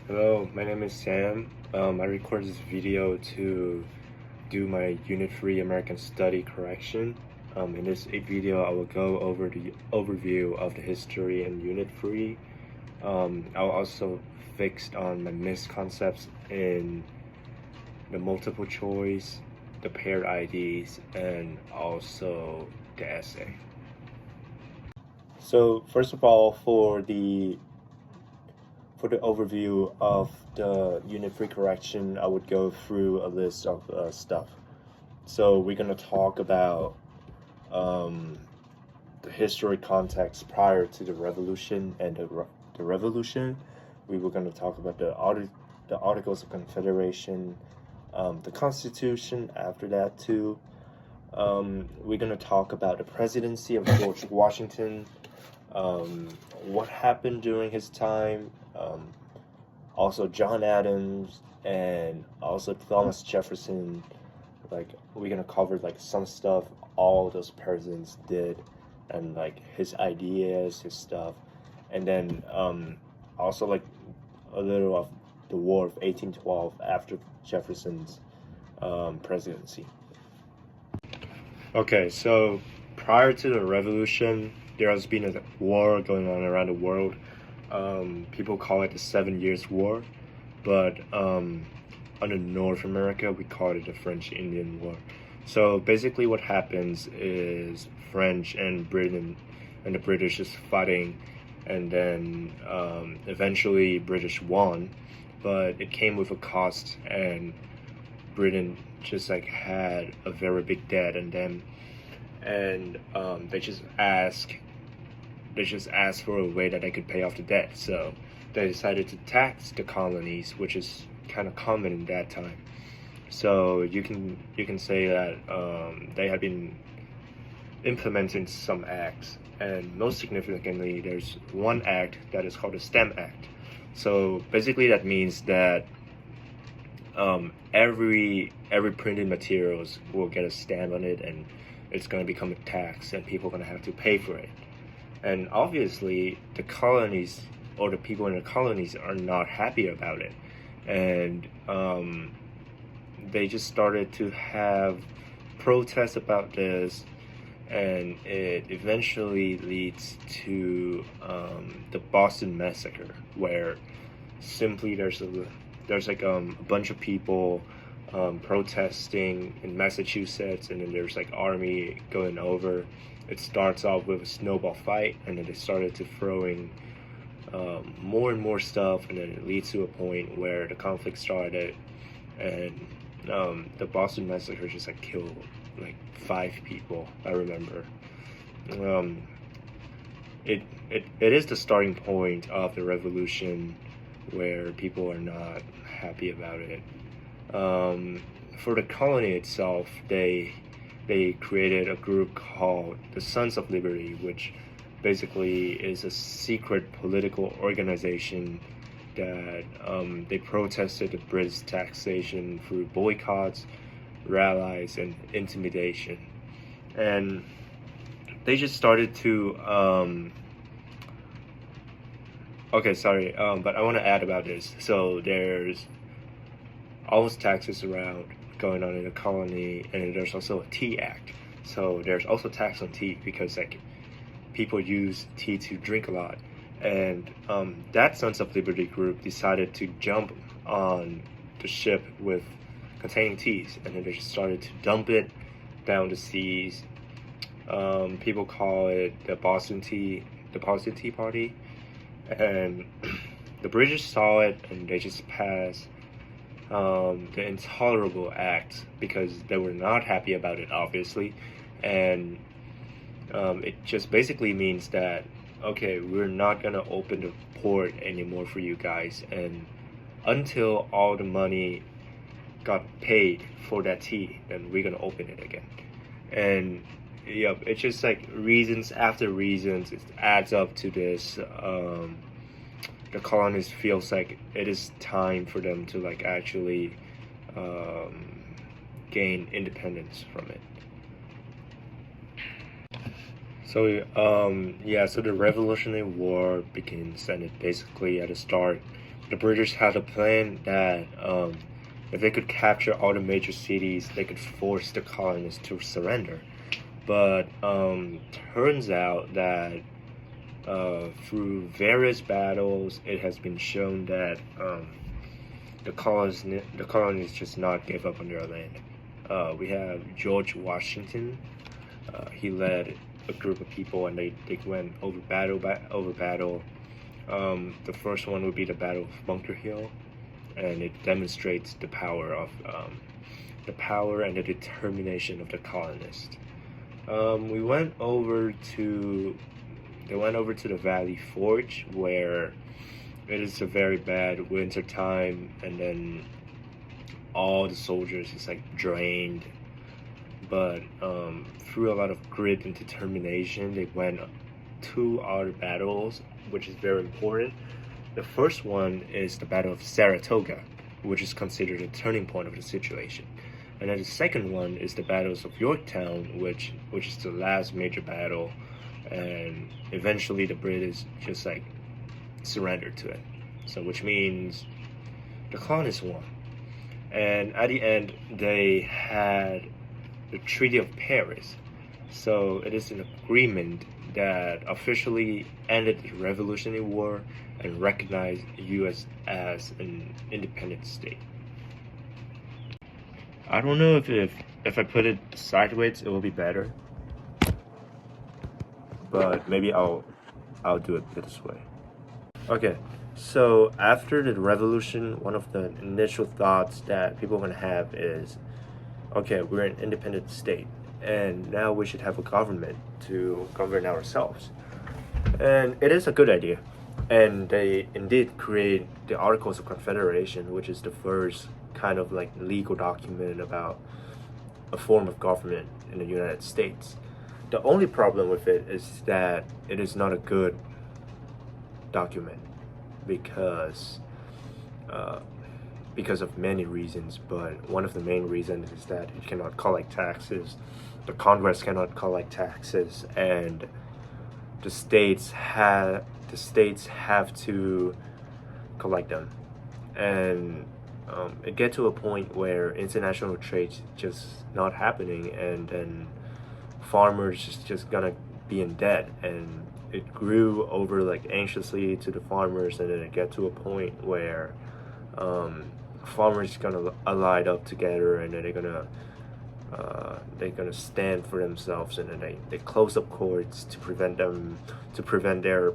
Hello, my name is Sam. I recorded this video to do my Unit 3 American Study correction. In this video, I will go over the overview of the history in Unit 3. I'll also fix on my misconceptions in the multiple choice, the paired IDs, and also the essay. So first of all, for the overview of the Unit 3 correction, I would go through a list of stuff. So we're going to talk about the historic context prior to the revolution and the revolution. We were going to talk about the Articles of Confederation, the Constitution after that too. We're going to talk about the presidency of George Washington, what happened during his time, also John Adams, and also Thomas Jefferson. Like we're gonna cover like some stuff all those persons did, and like his ideas, his stuff, and then also like a little of the War of 1812 after Jefferson's presidency. Okay, so prior to the revolution, there has been a war going on around the world. People call it the 7 Years' War, but under North America, we call it the French Indian War. So basically, what happens is French and Britain and the British is fighting, and then eventually British won, but it came with a cost, and Britain just like had a very big debt, and then they just asked for a way that they could pay off the debt. So they decided to tax the colonies, which is kind of common in that time. So you can say that they have been implementing some acts, and most significantly, there's one act that is called the Stamp Act. So basically, that means that every printed materials will get a stamp on it, and it's going to become a tax, and people are going to have to pay for it. And obviously, the colonies or the people in the colonies are not happy about it. And they just started to have protests about this. And it eventually leads to the Boston Massacre, where simply there's like a bunch of people protesting in Massachusetts, and then there's like army going over. It starts off with a snowball fight, and then they started to throwing more and more stuff, and then it leads to a point where the conflict started, and the Boston Massacre just like killed like 5 people. I remember. It is the starting point of the revolution, where people are not happy about it. For the colony itself, they created a group called the Sons of Liberty, which basically is a secret political organization that they protested the British taxation through boycotts, rallies, and intimidation. And they just started to but I want to add about this. So there's always taxes around going on in the colony, and there's also a tea act. So there's also tax on tea, because like people use tea to drink a lot, and that Sons of Liberty group decided to jump on the ship with containing teas, and then they just started to dump it down the seas. People call it the Boston Tea Party, and the British saw it, and they just passed the Intolerable Act, because they were not happy about it, obviously. And it just basically means that, okay, we're not going to open the port anymore for you guys, and until all the money got paid for that tea, then we're going to open it again. And it's just like reasons after reasons. It adds up to this. The colonists feels like it is time for them to like actually gain independence from it. So so the Revolutionary War begins, and it basically at the start the British had a plan that if they could capture all the major cities, they could force the colonists to surrender. But turns out that through various battles, it has been shown that the colonies just not give up on their land. We have George Washington. He led a group of people, and they went over battle. The first one would be the Battle of Bunker Hill, and it demonstrates the power and the determination of the colonists. We went over to They went over to the Valley Forge, where it is a very bad winter time, and then all the soldiers is like drained. But through a lot of grit and determination, they went 2 other battles, which is very important. The first one is the Battle of Saratoga, which is considered a turning point of the situation. And then the second one is the battles of Yorktown, which is the last major battle, and eventually the British just like surrendered to it. So which means the colonists won. And at the end, they had the Treaty of Paris. So it is an agreement that officially ended the Revolutionary War and recognized the U.S. as an independent state. I don't know if I put it sideways, it will be better. But maybe I'll do it this way. Okay, so after the revolution, one of the initial thoughts that people are gonna have is, okay, we're an independent state, and now we should have a government to govern ourselves. And it is a good idea. And they indeed create the Articles of Confederation, which is the first kind of like legal document about a form of government in the United States. The only problem with it is that it is not a good document because of many reasons, but one of the main reasons is that it cannot collect taxes, the Congress cannot collect taxes, and the states have to collect them. And it get to a point where international trade just not happening, and then farmers just gonna be in debt. And it grew over like anxiously to the farmers, and then it get to a point where farmers gonna allied up together, and then they're gonna stand for themselves, and then they close up courts to prevent their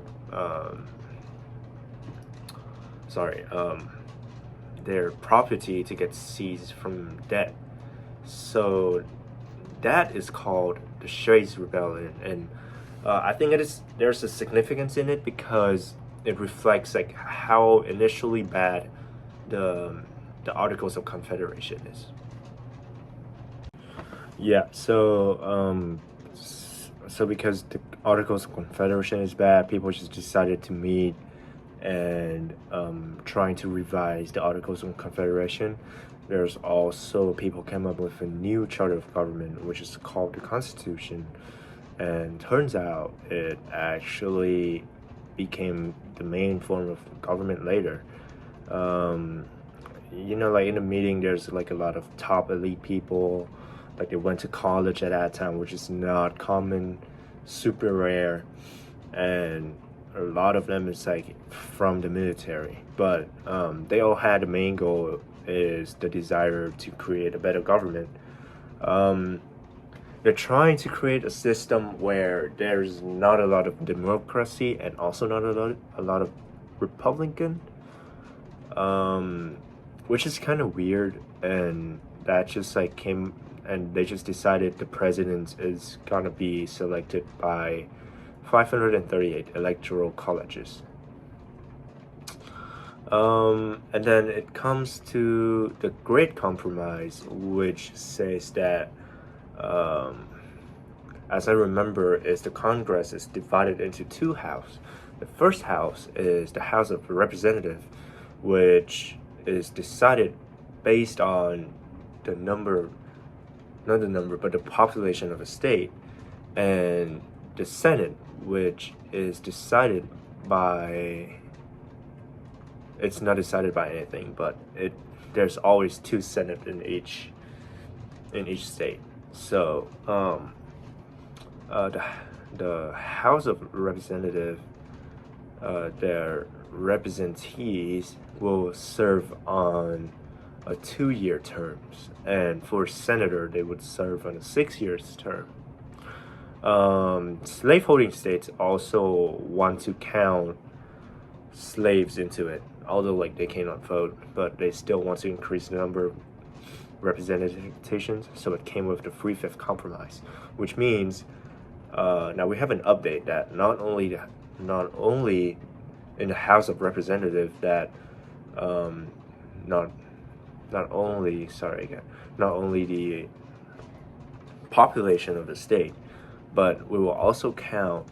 property to get seized from debt. So that is called the Shays Rebellion, and I think there's a significance in it because it reflects like how initially bad the Articles of Confederation is. Yeah, so because the Articles of Confederation is bad, people just decided to meet and trying to revise the Articles of Confederation. There's also people came up with a new charter of government, which is called the Constitution, and turns out it actually became the main form of government later. Like in the meeting, there's like a lot of top elite people, like they went to college at that time, which is not common, super rare, and a lot of them is like from the military. But they all had the main goal is the desire to create a better government. They're trying to create a system where there's not a lot of democracy and also not a lot of Republican, which is kind of weird. And that just like came, and they just decided the president is gonna be selected by 538 electoral colleges. And then it comes to the Great Compromise, which says that, as I remember, is the Congress is divided into 2 houses. The first house is the House of Representatives, which is decided based on the population of a state, and the Senate, which is decided by it's not decided by anything, but there's always two senate in each state. So the House of Representatives, their representees will serve on a 2-year terms, and for senator they would serve on a 6 year term. Slaveholding states also want to count slaves into it, although like they cannot vote, but they still want to increase the number of representations. So it came with the 3/5 compromise, which means now we have an update that not only in the House of Representatives that not only the population of the state, but we will also count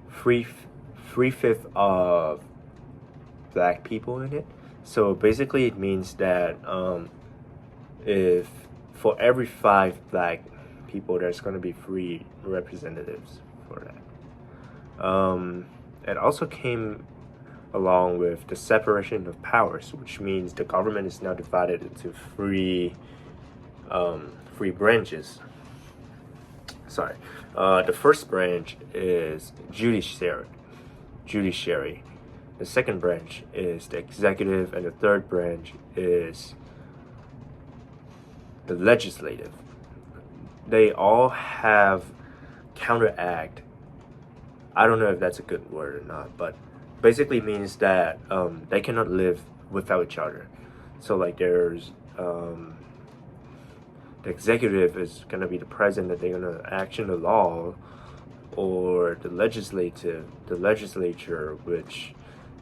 three-fifth of black people in it. So basically it means that if for every 5 black people there's going to be 3 representatives for that. It also came along with the separation of powers, which means the government is now divided into three branches. Sorry. The first branch is judiciary. The second branch is the executive, and the third branch is the legislative. They all have counteract. I don't know if that's a good word or not, but basically means that they cannot live without each other. So like there's the executive is gonna be the president, they're gonna action the law, or the legislature, which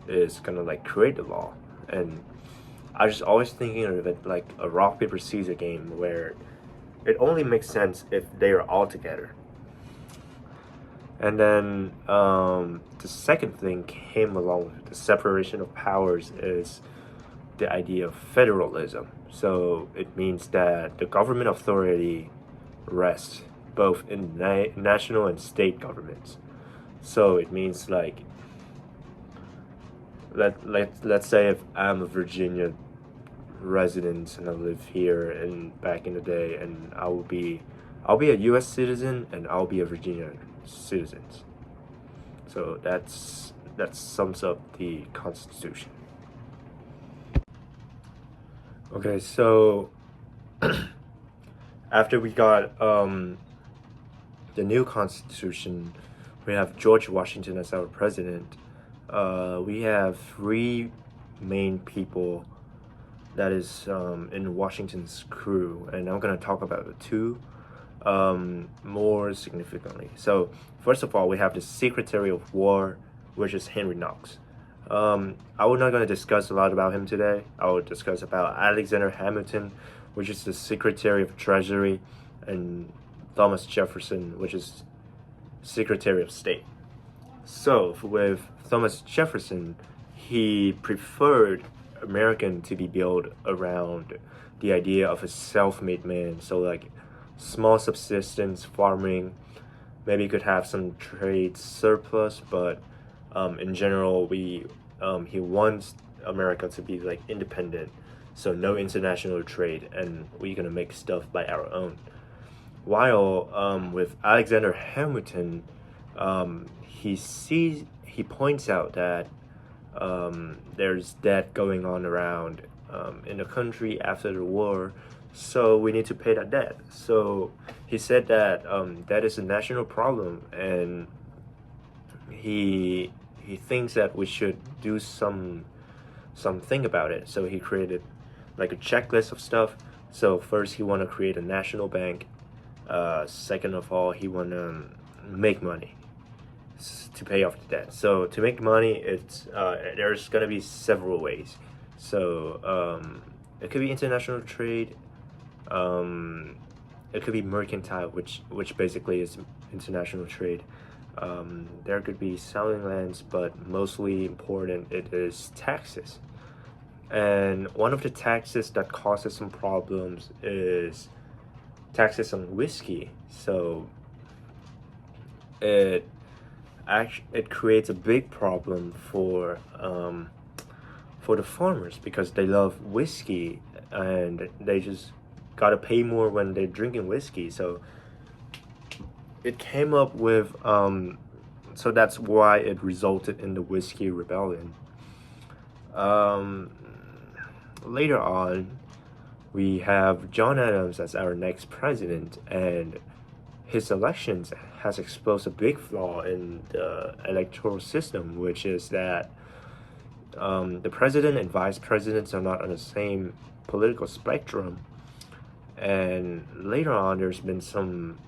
is gonna like create the law. And I just always thinking of it like a rock paper scissors game where it only makes sense if they are all together. And then the second thing came along with the separation of powers is the idea of federalism. So it means that the government authority rests both in national and state governments. So it means like let's say if I'm a Virginia resident and I live here and back in the day, and I'll be a U.S. citizen and I'll be a Virginia citizen. So that sums up the Constitution. Okay, so after we got the new Constitution, we have George Washington as our president. We have 3 main people that is in Washington's crew, and I'm gonna talk about the 2 more significantly. So first of all, we have the Secretary of War, which is Henry Knox. I'm not going to discuss a lot about him today. I will discuss about Alexander Hamilton, which is the Secretary of Treasury, and Thomas Jefferson, which is Secretary of State. So with Thomas Jefferson, he preferred American to be built around the idea of a self-made man. So like small subsistence farming, maybe could have some trade surplus, but in general he wants America to be like independent, so no international trade, and we're gonna make stuff by our own. While with Alexander Hamilton, he points out that there's debt going on around in the country after the war, so we need to pay that debt. So he said that that is a national problem, and he thinks that we should do something about it. So he created like a checklist of stuff. So first he want to create a national bank. Second of all, he want to make money to pay off the debt. So to make money, it's there's gonna be several ways. So it could be international trade. It could be mercantile, which basically is international trade. There could be selling lands, but mostly important it is taxes. And one of the taxes that causes some problems is taxes on whiskey. So it creates a big problem for for the farmers because they love whiskey and they just gotta pay more when they're drinking whiskey. So it came up with so that's why it resulted in the Whiskey Rebellion. Um, Later on, we have John Adams as our next president, and his elections has exposed a big flaw in the electoral system, which is that the president and vice presidents are not on the same political spectrum. And later on, there's been some.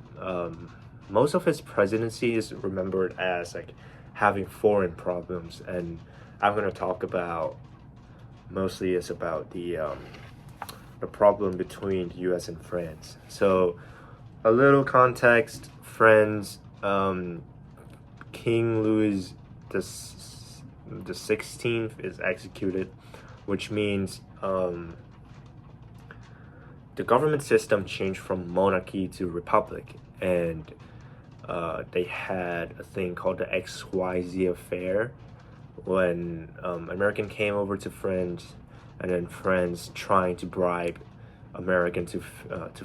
Most of his presidency is remembered as like having foreign problems, and I'm gonna talk about mostly is about the problem between the U.S. and France. So, a little context: France, King Louis the 16th is executed, which means the government system changed from monarchy to republic, and they had a thing called the XYZ affair when American came over to France, and then France trying to bribe American to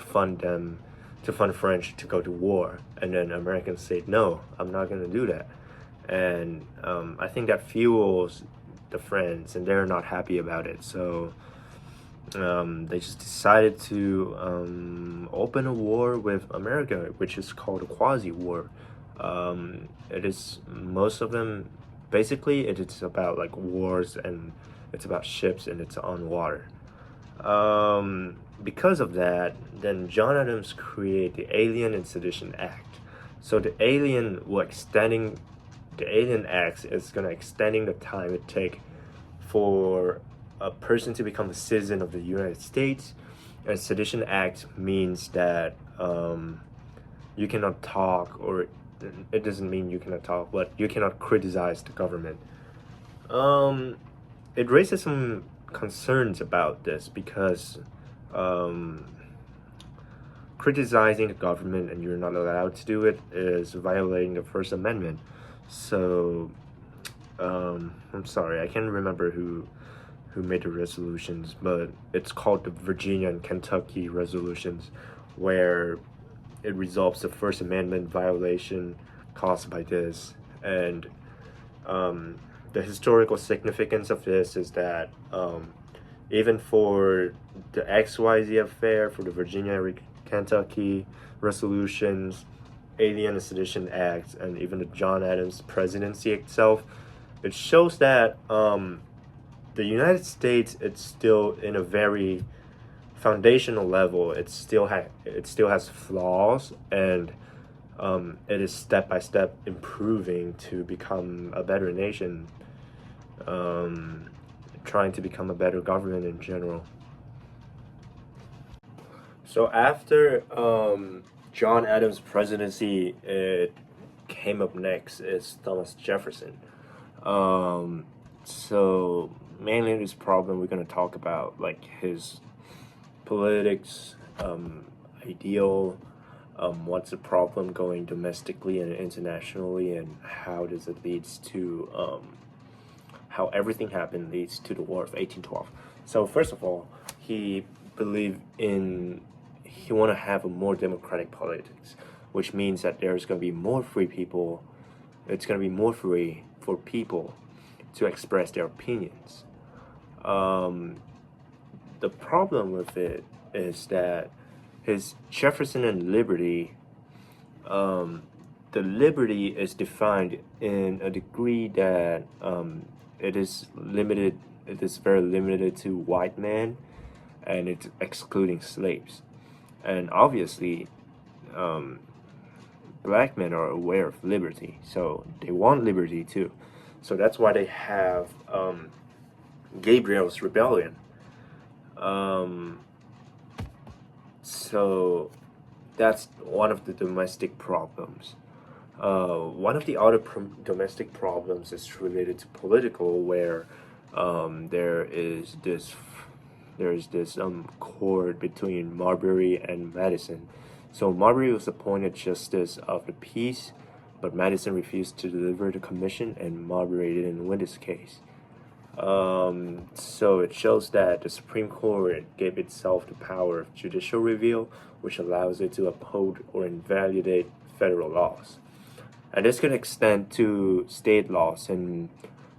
fund them, to fund French to go to war, and then Americans said no, I'm not gonna do that, and I think that fuels the French, and they're not happy about it. So they just decided to open a war with America, which is called a quasi-war. It is most of them basically it's about like wars, and it's about ships, and it's on water. Because of that, then John Adams created the Alien and Sedition Act. So the Alien Act is gonna extending the time it take for a person to become a citizen of the United States. And Sedition Act means that you cannot talk, or it doesn't mean you cannot talk, but you cannot criticize the government. It raises some concerns about this because criticizing the government and you're not allowed to do it is violating the First Amendment. So I'm sorry, I can't remember who made the resolutions, but it's called the Virginia and Kentucky resolutions, where it resolves the First Amendment violation caused by this. And the historical significance of this is that even for the XYZ affair, for the Virginia and Kentucky resolutions, Alien and Sedition Act, and even the John Adams presidency itself, it shows that the United States, it's still in a very foundational level. It still has flaws, and it is step by step improving to become a better nation, trying to become a better government in general. So after John Adams' presidency, it came up next is Thomas Jefferson. So mainly this problem we're gonna talk about like his politics, ideal, what's the problem going domestically and internationally, and how does it leads to how everything happened leads to the War of 1812. So first of all, he want to have a more democratic politics, which means that there's going to be more free people. It's going to be more free for people to express their opinions. The problem with it is that his Jefferson and Liberty, the liberty is defined in a degree that it is limited. It is very limited to white men, and it's excluding slaves. And obviously, black men are aware of liberty, so they want liberty too. So that's why they have Gabriel's Rebellion. So that's one of the domestic problems. One of the other domestic problems is related to political, where there is this cord between Marbury and Madison. So Marbury was appointed Justice of the Peace, but Madison refused to deliver the commission, and Marbury didn't win this case. So it shows that the Supreme Court gave itself the power of judicial review, which allows it to uphold or invalidate federal laws. And this could extend to state laws in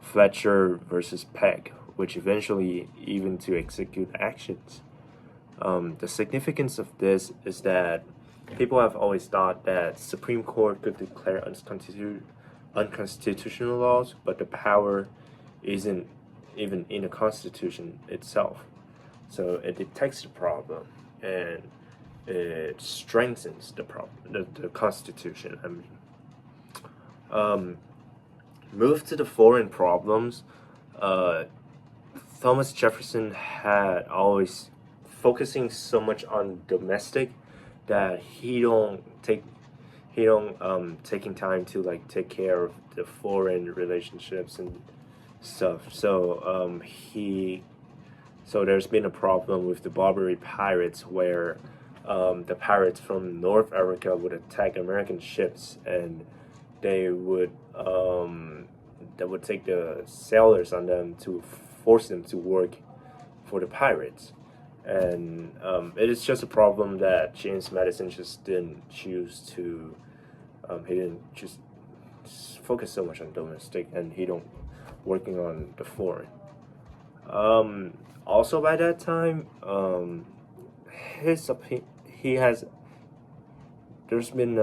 Fletcher versus Peck, which eventually even to execute actions. The significance of this is that people have always thought that Supreme Court could declare unconstitutional laws, but the power isn't even in the Constitution itself. So it detects the problem and it strengthens the problem, the Constitution. I mean, move to the foreign problems. Uh, Thomas Jefferson had always focusing so much on domestic that he don't taking time to like take care of the foreign relationships and stuff. So there's been a problem with the Barbary pirates where the pirates from North Africa would attack American ships and they would take the sailors on them to force them to work for the pirates. And it is just a problem that James Madison just didn't choose to. He didn't just focus so much on domestic, and he don't working on the foreign. Also by that time, he has there's been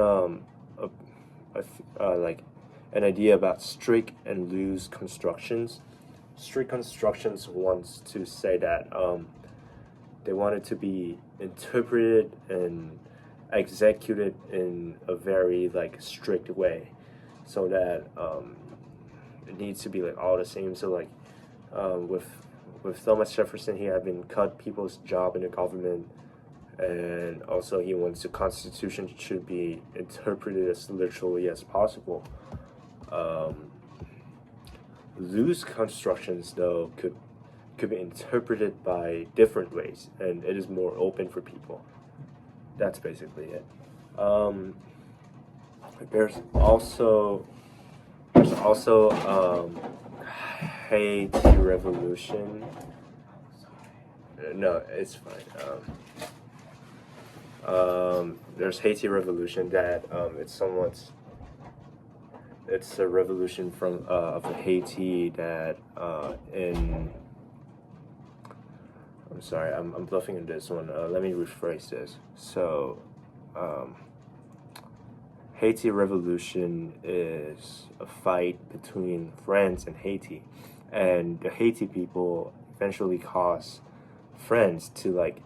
like an idea about strict and loose constructions. Strict constructions wants to say that they want it to be interpreted and executed in a very like strict way, so that it needs to be like all the same. So like with Thomas Jefferson, he had been cut people's job in the government, and also he wants the Constitution should be interpreted as literally as possible. Um, Loose constructions though could be interpreted by different ways, and it is more open for people. That's basically it. Um, there's also Haiti Revolution. No, it's fine. There's Haiti Revolution that it's a revolution from of Haiti that in I'm sorry, I'm bluffing on this one. Let me rephrase this. So, Haiti Revolution is a fight between France and Haiti, and the Haiti people eventually cause France to like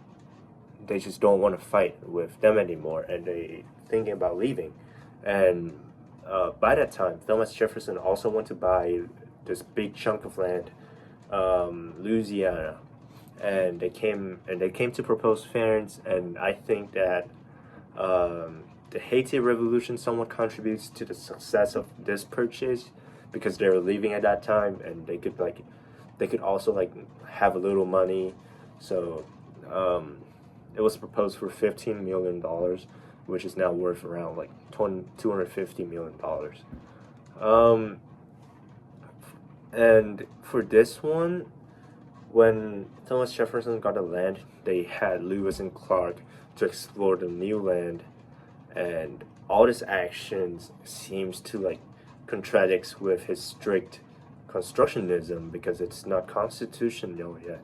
they just don't want to fight with them anymore, and they thinking about leaving. And by that time, Thomas Jefferson also wanted to buy this big chunk of land, Louisiana, and they came to propose fairness. And I think that the Haiti Revolution somewhat contributes to the success of this purchase because they were leaving at that time, and they could also like have a little money. So it was proposed for $15 million, which is now worth around like $250 million. And for this one, when Thomas Jefferson got the land, they had Lewis and Clark to explore the new land, and all this actions seems to like contradicts with his strict constructionism because it's not constitutional yet.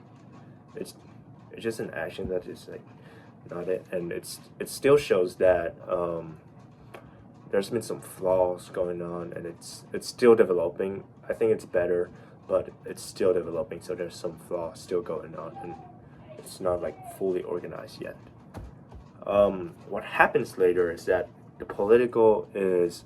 It's it's just an action that is like not it, and it still shows that there's been some flaws going on, and it's still developing. I think it's better, but it's still developing. So there's some flaws still going on, and it's not like fully organized yet. What happens later is that the political is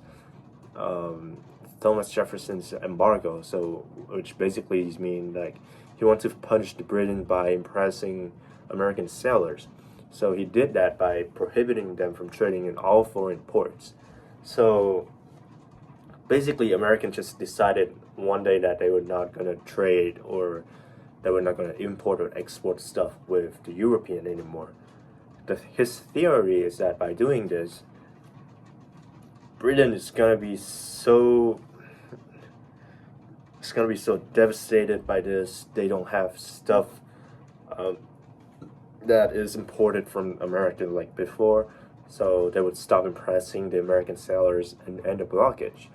Thomas Jefferson's embargo, so which basically means like he wants to punish the Britain by impressing American sailors. So he did that by prohibiting them from trading in all foreign ports. So basically, Americans just decided one day that they were not gonna trade or they were not gonna import or export stuff with the European anymore. His theory is that by doing this, Britain is gonna be so just gonna be so devastated by this. They don't have stuff um, that is imported from America like before, so they would stop impressing the American sailors and end the blockage.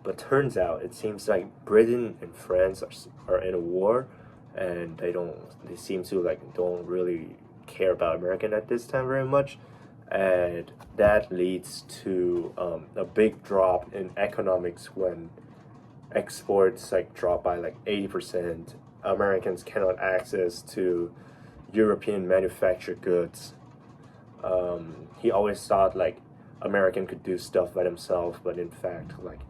But turns out it seems like Britain and France are in a war, and they seem to like don't really care about American at this time very much, and that leads to a big drop in economics when exports like drop by like 80%. Americans cannot access to European manufactured goods. He always thought like American could do stuff by themselves, but in fact, like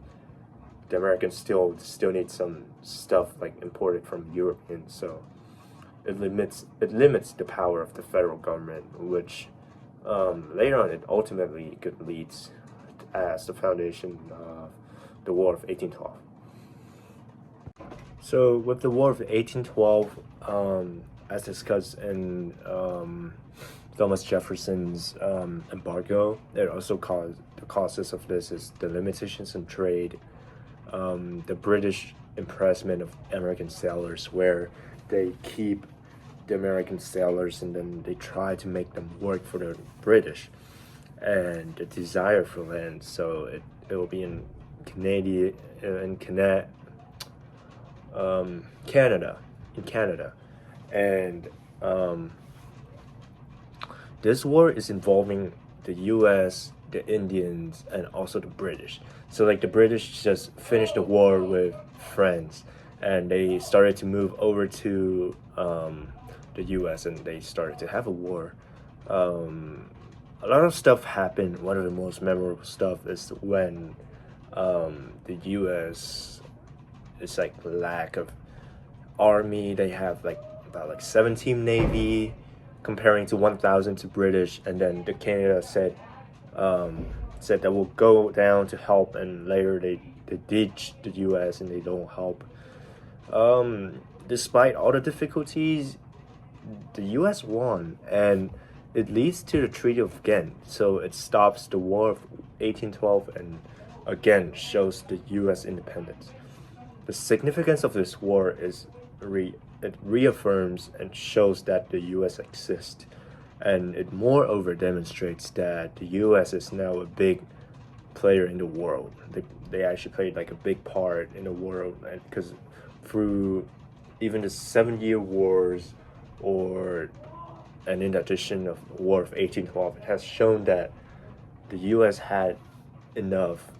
the Americans still need some stuff like imported from Europeans. So it limits the power of the federal government, which later on it ultimately could lead as the foundation of the War of 1812. So with the War of 1812, as discussed in Thomas Jefferson's embargo, it also caused the causes of this is the limitations in trade, the British impressment of American sailors, where they keep the American sailors and then they try to make them work for the British, and the desire for land. So it will be in Canada, and this war is involving the U.S., the Indians, and also the British. So like the British just finished the war with France, and they started to move over to the U.S. and they started to have a war. A lot of stuff happened. One of the most memorable stuff is when the U.S. is like lack of army. They have like about like 17 navy comparing to 1,000 to British, and then the Canada said that will go down to help, and later they ditch the U.S. and they don't help. Despite all the difficulties, the U.S. won, and it leads to the Treaty of Ghent. So it stops the War of 1812 and again shows the U.S. independence. The significance of this war is it reaffirms and shows that the U.S. exists, and it moreover demonstrates that the U.S. is now a big player in the world. They actually played like a big part in the world, because through even the 7-Year Wars, and in addition of the War of 1812, it has shown that the U.S. had enough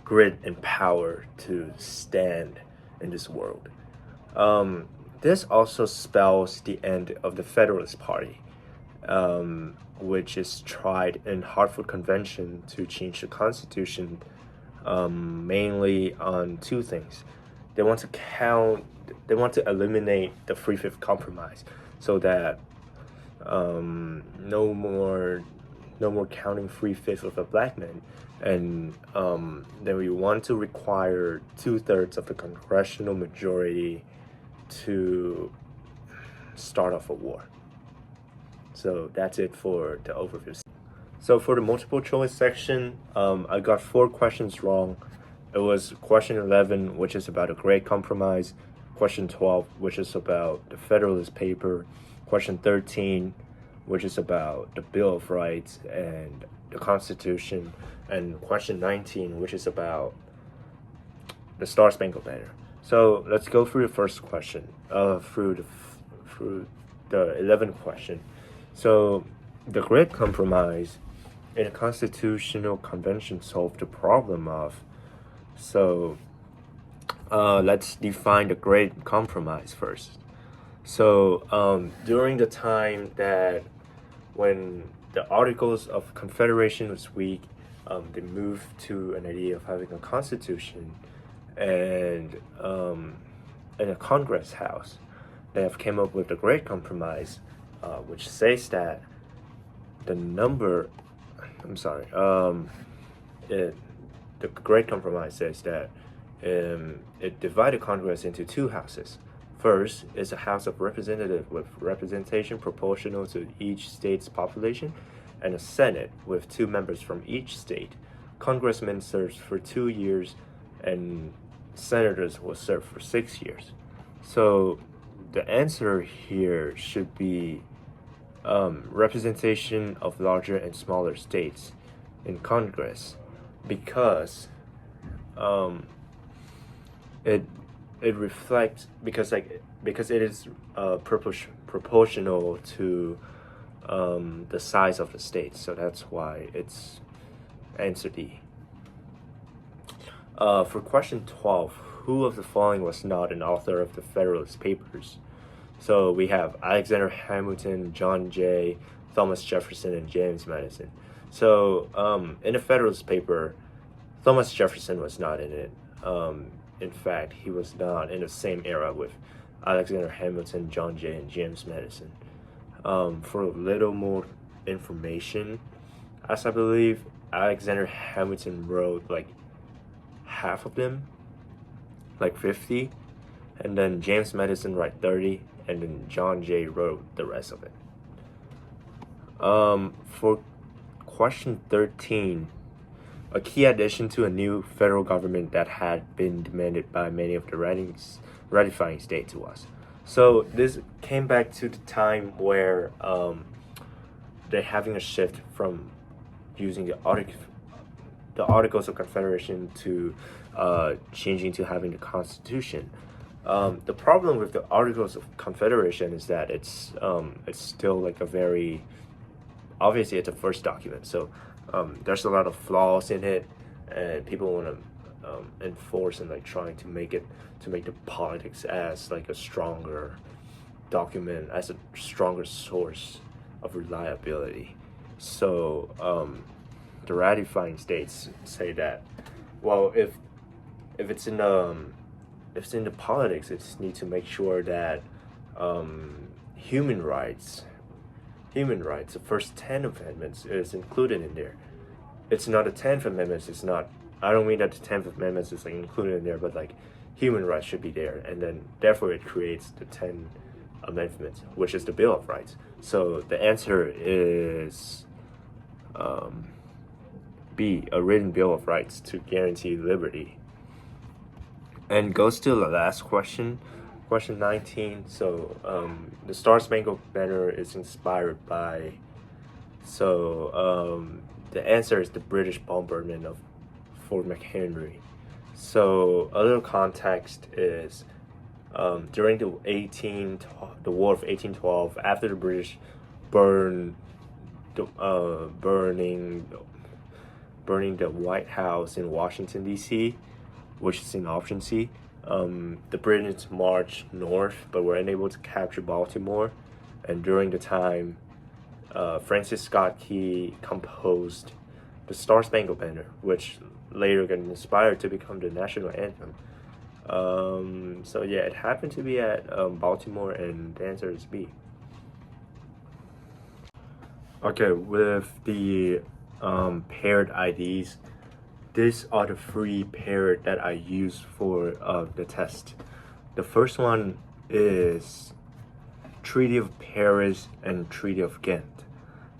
grit and power to stand in this world. This also spells the end of the Federalist Party, which is tried in Hartford Convention to change the Constitution, mainly on two things. They want to eliminate the 3/5 compromise, so that no more counting 3/5 of a black man, and then we want to require 2/3 of the congressional majority to start off a war. So that's it for the overview. So for the multiple choice section, I got 4 questions wrong. It was question 11, which is about a Great Compromise, question 12, which is about the Federalist Paper, question 13, which is about the Bill of Rights and the Constitution, and question 19, which is about the Star Spangled Banner. So let's go through the first question, through the 11th question. So the Great Compromise in a constitutional convention solved the problem of. So let's define the Great Compromise first. So during the time that when the Articles of Confederation was weak, they moved to an idea of having a constitution, and in a Congress House, they have came up with the Great Compromise, which says that the Great Compromise says that it divided Congress into 2 houses. First is a House of Representatives with representation proportional to each state's population, and a Senate with 2 members from each state. Congressman serves for 2 years and senators will serve for 6 years. So the answer here should be representation of larger and smaller states in Congress, because it it reflects, because it is proportional to the size of the state. So that's why it's answer D. For question 12, who of the following was not an author of the Federalist Papers? So we have Alexander Hamilton, John Jay, Thomas Jefferson, and James Madison. So in the Federalist Paper, Thomas Jefferson was not in it. In fact, he was not in the same era with Alexander Hamilton, John Jay, and James Madison. For a little more information, as I believe Alexander Hamilton wrote like half of them, like 50, and then James Madison wrote 30, and then John Jay wrote the rest of it. For question 13, a key addition to a new federal government that had been demanded by many of the ratifying states was. So this came back to the time where they're having a shift from using the Articles of Confederation to changing to having the Constitution. The problem with the Articles of Confederation is that it's still like a very, obviously it's a first document, so there's a lot of flaws in it, and people want to enforce and like trying to make the politics as like a stronger document, as a stronger source of reliability. So the ratifying states say that, well, if it's in the politics, it need to make sure that human rights, the first 10 amendments is included in there. It's not the 10th amendment. It's not. I don't mean that the 10th amendment is like included in there, but like human rights should be there, and then therefore it creates the 10 amendments, which is the Bill of Rights. So the answer is B, a written Bill of Rights to guarantee liberty. And goes to the last question, question 19. So the Star Spangled Banner is inspired by, so the answer is the British bombardment of Fort McHenry. So a little context is during the War of 1812, after the British burning the White House in Washington D.C., which is in option C. The British marched north, but were unable to capture Baltimore. And during the time, Francis Scott Key composed the Star Spangled Banner, which later got inspired to become the national anthem. So yeah, it happened to be at Baltimore, and the answer is B. Okay, with the paired IDs, these are the three pairs that I use for the test. The first one is Treaty of Paris and Treaty of Ghent.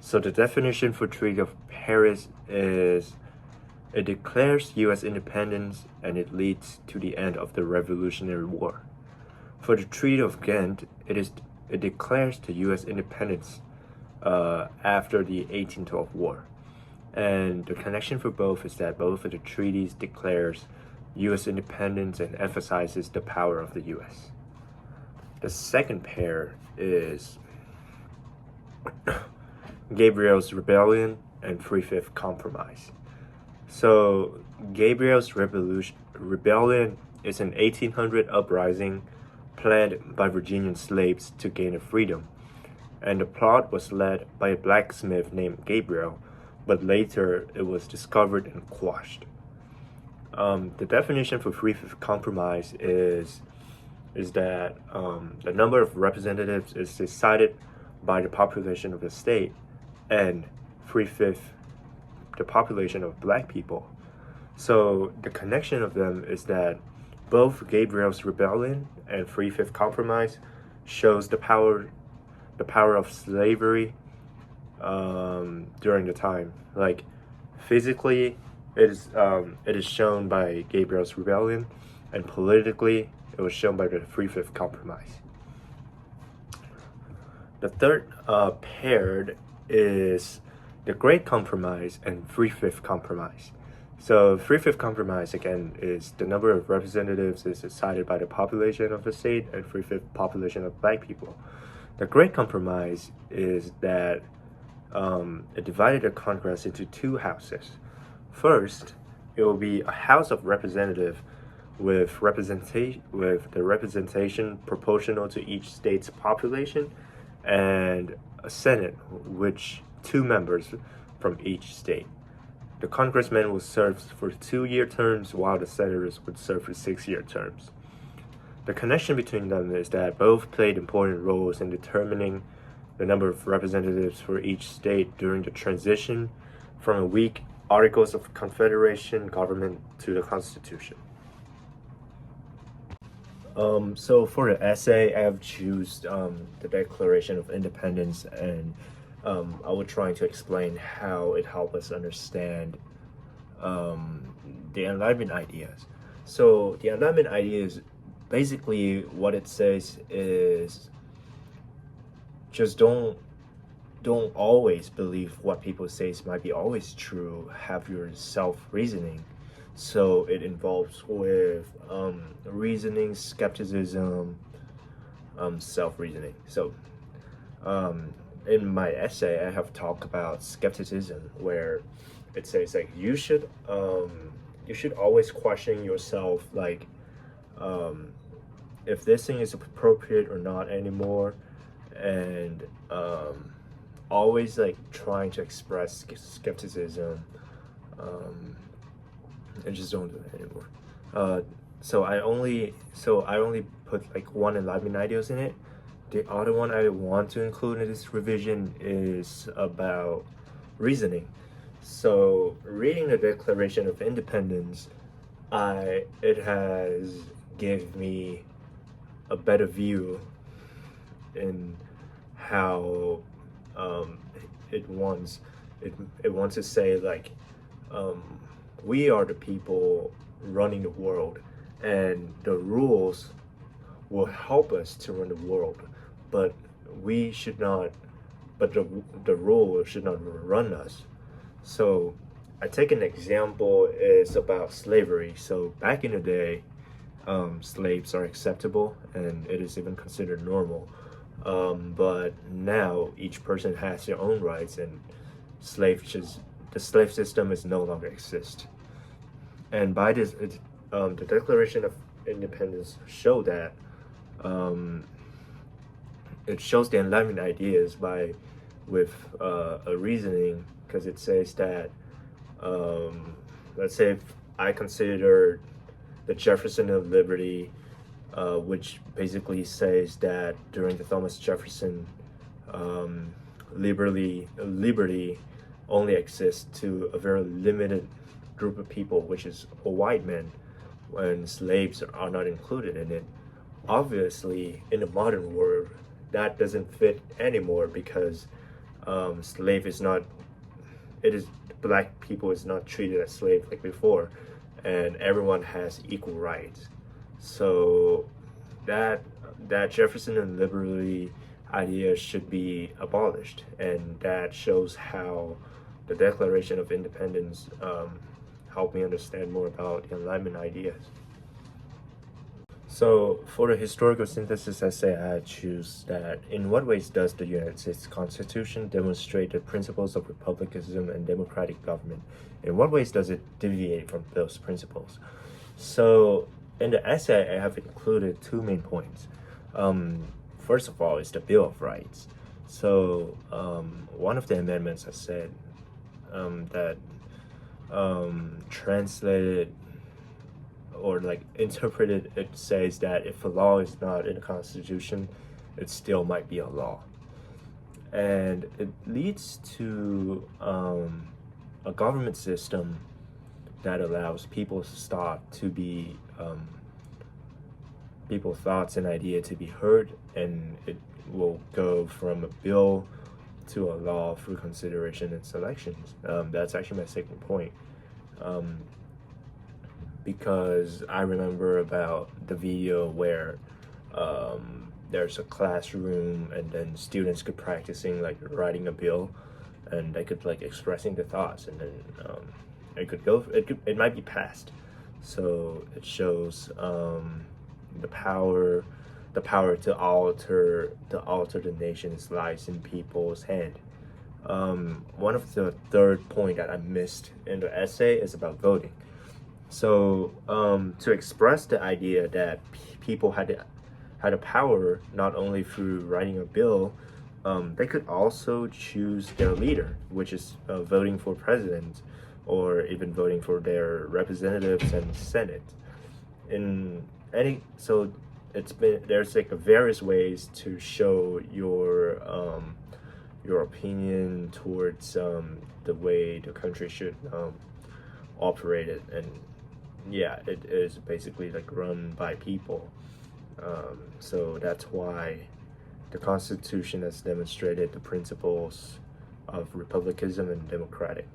So the definition for Treaty of Paris is it declares U.S. independence and it leads to the end of the Revolutionary War. For the Treaty of Ghent, it declares the U.S. independence after the 1812 war. And the connection for both is that both of the treaties declares U.S. independence and emphasizes the power of the U.S. The second pair is Gabriel's Rebellion and 3/5 Compromise. So Gabriel's Rebellion is an 1800 uprising planned by Virginian slaves to gain their freedom, and the plot was led by a blacksmith named Gabriel, but later it was discovered and quashed. The definition for 3/5 Compromise is that the number of representatives is decided by the population of the state, and 3/5 the population of black people. So the connection of them is that both Gabriel's Rebellion and 3/5 Compromise shows the power of slavery during the time. Like physically, it is shown by Gabriel's Rebellion, and politically, it was shown by the Three-Fifth Compromise. The third paired is the Great Compromise and Three-Fifth Compromise. So Three-Fifth Compromise, again, is the number of representatives is decided by the population of the state and three-fifth population of black people. The Great Compromise is that it divided the Congress into two houses. First, it will be a House of Representatives with the representation proportional to each state's population, and a Senate, which 2 members from each state. The congressmen will serve for 2-year terms, while the senators would serve for 6-year terms. The connection between them is that both played important roles in determining the number of representatives for each state during the transition from a weak Articles of Confederation government to the Constitution. So for the essay, I have chosen the Declaration of Independence, and I was trying to explain how it helped us understand the Enlightenment ideas. So the Enlightenment ideas, basically what it says is just don't always believe what people say might be always true. Have your self-reasoning. So it involves with reasoning, skepticism, self-reasoning. So in my essay, I have talked about skepticism, where it says like you should always question yourself, like if this thing is appropriate or not anymore, and always like trying to express skepticism, and just don't do it anymore. So I only put like one Enlightenment ideas in it. The other one I want to include in this revision is about reasoning. So reading the Declaration of Independence, it has given me a better view in how it wants to say like we are the people running the world, and the rules will help us to run the world, but we should not. But the rule should not run us. So I take an example is about slavery. So back in the day, slaves are acceptable and it is even considered normal. But now each person has their own rights, and the slave system is no longer exist. And by this, the Declaration of Independence show that it shows the Enlightenment ideas with a reasoning, because it says that let's say if I consider the Jefferson of Liberty, which basically says that during the Thomas Jefferson, liberty only exists to a very limited group of people, which is a white man, when slaves are not included in it. Obviously, in the modern world, that doesn't fit anymore, because black people is not treated as slaves like before, and everyone has equal rights. So that Jefferson and liberty idea should be abolished, and that shows how the Declaration of Independence helped me understand more about the Enlightenment ideas. So for the historical synthesis essay, I choose that in what ways does the United States Constitution demonstrate the principles of republicanism and democratic government? In what ways does it deviate from those principles? So in the essay, I have included 2 main points. First of all is the Bill of Rights. So one of the amendments has said that translated or like interpreted, it says that if a law is not in the Constitution, it still might be a law. And it leads to a government system that allows people's thought to be people's thoughts and idea to be heard, and it will go from a bill to a law through consideration and selections. That's actually my second point. because I remember about the video where there's a classroom and then students could practicing like writing a bill, and they could like expressing the thoughts, and then it might be passed. So it shows the power to alter the nation's lives in people's hand. One of the third point that I missed in the essay is about voting. So to express the idea that people had a power not only through writing a bill, they could also choose their leader, which is voting for president, or even voting for their representatives and senate. In any so it's been there's like various ways to show your opinion towards the way the country should operate it, and yeah, it is basically like run by people. So that's why the Constitution has demonstrated the principles of republicanism and democratic.